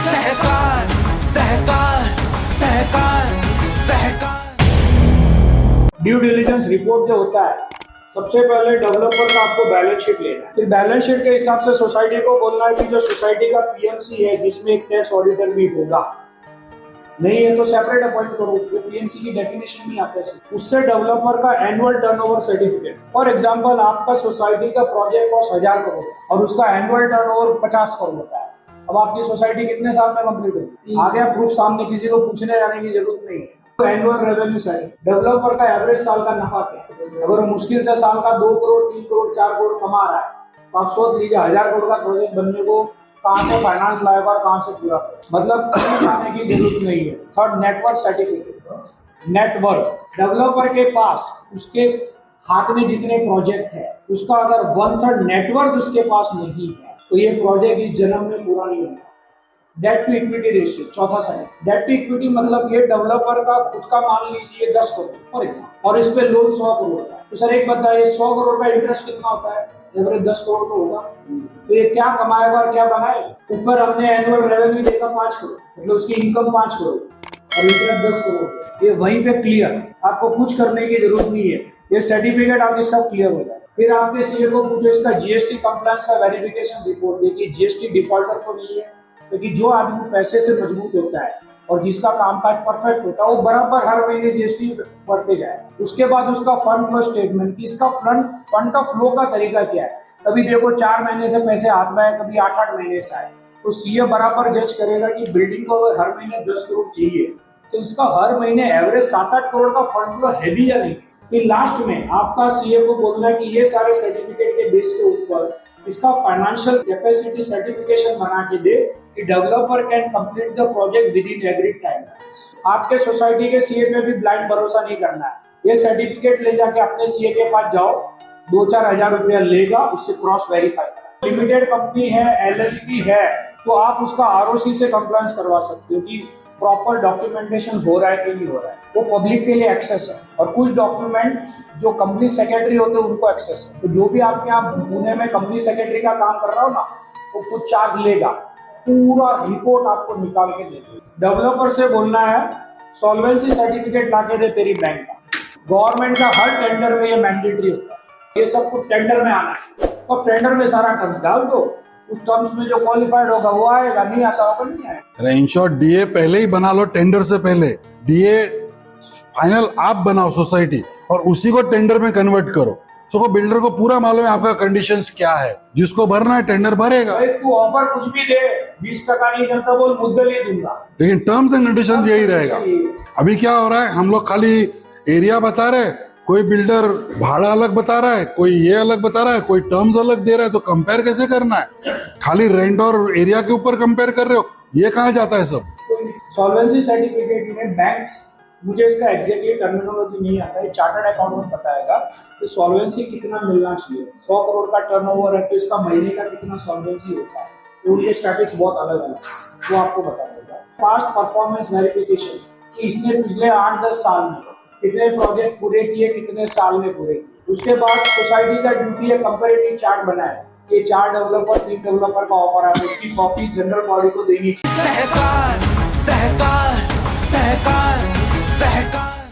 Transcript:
सहकार सहकार सहकार सहकार। Due diligence report जो होता है, सबसे पहले डेवलपर का आपको बैलेंस शीट लेना है। फिर बैलेंस शीट के हिसाब से सोसाइटी को बोलना है कि जो सोसाइटी का पीएमसी है जिसमें एक टैक्स ऑडिटर भी होगा, नहीं है तो सेपरेट अपॉइंट करो। पीएमसी की डेफिनेशन नहीं आता है, उससे डेवलपर का annual turnover certificate. For example आपका सोसाइटी का प्रोजेक्ट कॉस्ट 1000 करोड़ और उसका एनुअल टर्नओवर 50 करोड़ होता है। अब आपकी सोसाइटी कितने साल में कंप्लीट होगी? आ गया प्रूफ सामने, किसी को पूछने जाने की जरूरत नहीं है। तो एनुअल रेवेन्यू साइड, डेवलपर का एवरेज साल का नफा क्या है। अगर मुश्किल से साल का 2 करोड़ 3 करोड़ 4 करोड़ कमा रहा है तो आप सोच लीजिए 1000 करोड़ का प्रोजेक्ट बनने को कहाँ से फाइनेंस लाएगा और कहाँ से पूरा करेगा। मतलब आने की जरूरत नहीं है। Third, network certificate. Network developer के पास उसके हाथ में जितने प्रोजेक्ट है उसका अगर 1/3 नेटवर्क उसके पास नहीं है तो ये प्रोजेक्ट इस जन्म में पूरा नहीं होगा। डेट टू इक्विटी रेशियो, चौथा साइड। डेट टू इक्विटी मतलब ये डेवलपर का खुद का मान लीजिए 10 करोड़ फॉर एग्जाम्पल और इस पे लोन 100 करोड़ का, तो सर एक बताइए 100 करोड़ का इंटरेस्ट कितना होता है? एवरेज 10 करोड़ तो होगा। तो ये क्या कमाएगा और क्या बनाएगा? ऊपर हमने एनुअल रेवेन्यू देखा 5 करोड़, मतलब उसकी इनकम 5 करोड़ और इंटरेस्ट 10 करोड़। ये वहीं पे क्लियर, आपको कुछ करने की जरूरत नहीं है। ये सर्टिफिकेट आपके सब क्लियर हो जाए। फिर आपके सीए को पूछो इसका जीएसटी कंप्लायंस का वेरिफिकेशन रिपोर्ट देखिए, जीएसटी डिफॉल्टर तो नहीं है, क्योंकि जो आदमी पैसे से मजबूत होता है और जिसका कामकाज परफेक्ट होता है वो बराबर हर महीने जीएसटी भरते जाए। उसके बाद उसका फंड फ्लो स्टेटमेंट कि इसका फंड का फ्लो का तरीका क्या है। कभी देखो 4 महीने से पैसे हाथ में आए, कभी 8-8 महीने से आए, तो सीए बराबर जज करेगा कि बिल्डिंग को अगर हर महीने 10 करोड़ चाहिए तो इसका हर महीने एवरेज 7-8 करोड़ का फंड फ्लो है भी या नहीं। फिर लास्ट में आपका सीए को बोलना है कि ये सारे सर्टिफिकेट के बेस के ऊपर इसका फाइनेंशियल कैपेसिटी सर्टिफिकेशन बना के दे कि developer can complete the project with in agreed time. आपके सोसाइटी के सीए पे भी ब्लाइंड भरोसा नहीं करना है। ये सर्टिफिकेट ले जाके अपने सीए के पास जाओ, 2-4 हजार रुपया लेगा, उससे क्रॉस वेरीफाई। लिमिटेड कंपनी है, एलएलपी है, तो आप उसका आरओसी से कंप्लायंस करवा सकते हो कि प्रॉपर डॉक्यूमेंटेशन हो रहा है कि नहीं हो रहा है। वो पब्लिक के लिए एक्सेस है और कुछ डॉक्यूमेंट जो कंपनी सेक्रेटरी होते हैं उनको एक्सेस है। तो जो भी आपके यहाँ पुणे में कंपनी सेक्रेटरी का काम कर रहा हो ना, वो कुछ चार्ज लेगा, पूरा रिपोर्ट आपको निकाल के दे देगा। डेवलपर से बोलना है सॉल्वेंसी सर्टिफिकेट ला के दे तेरी बैंक का। गवर्नमेंट का हर टेंडर में ये मैंडेटरी होता है, ये सब कुछ टेंडर में आना है और टेंडर में सारा टर्म्स डाल दो, उस टर्म्स में जो क्वालिफाइड होगा वो आएगा, नहीं आता होगा नहीं आएगा। इन शॉर्ट डीए पहले ही बना लो, टेंडर से पहले डीए फाइनल आप बनाओ सोसाइटी और उसी को टेंडर में कन्वर्ट करो। तो बिल्डर को पूरा मालूम है आपका कंडीशंस क्या है, जिसको भरना है टेंडर भरेगा। तू ऑफर कुछ भी दे, 20% नहीं करता बोल, मुद्दे नहीं दूंगा, लेकिन टर्म्स एंड कंडीशंस यही रहेगा। अभी क्या हो रहा है, हम लोग खाली एरिया बता रहे, कोई बिल्डर भाड़ा अलग बता रहा है, कोई ये अलग बता रहा है, कोई टर्म्स अलग दे रहा है, तो कंपेयर कैसे करना है? खाली रेंट और एरिया के ऊपर कंपेयर कर रहे हो, ये कहाँ जाता है सब? सॉल्वेंसी सर्टिफिकेट में बैंक्स, मुझे इसका एग्जैक्टली टर्मिनोलॉजी नहीं आता है, चार्टर्ड अकाउंटेंट बताएगा कि सॉल्वेंसी कितना मिलना चाहिए। 100 करोड़ का टर्नओवर है तो इसका महीने का कितना सॉल्वेंसी होता है, तो उनके स्टैटिस्टिक्स बहुत अलग अलग है, वो आपको बता देगा। पास्ट परफॉर्मेंस वेरिफिकेशन कि इसने पिछले 8-10 साल में कितने प्रोजेक्ट पूरे किए, कितने साल में पूरे किए। उसके बाद सोसाइटी का ड्यूटी है कंपैरेटिव चार्ट बनाए, ये 4 डेवलपर 3 डेवलपर का ऑफर है, उसकी कॉपी जनरल बॉडी को देनी चाहिए। सहकार सहकार सहकार सहकार।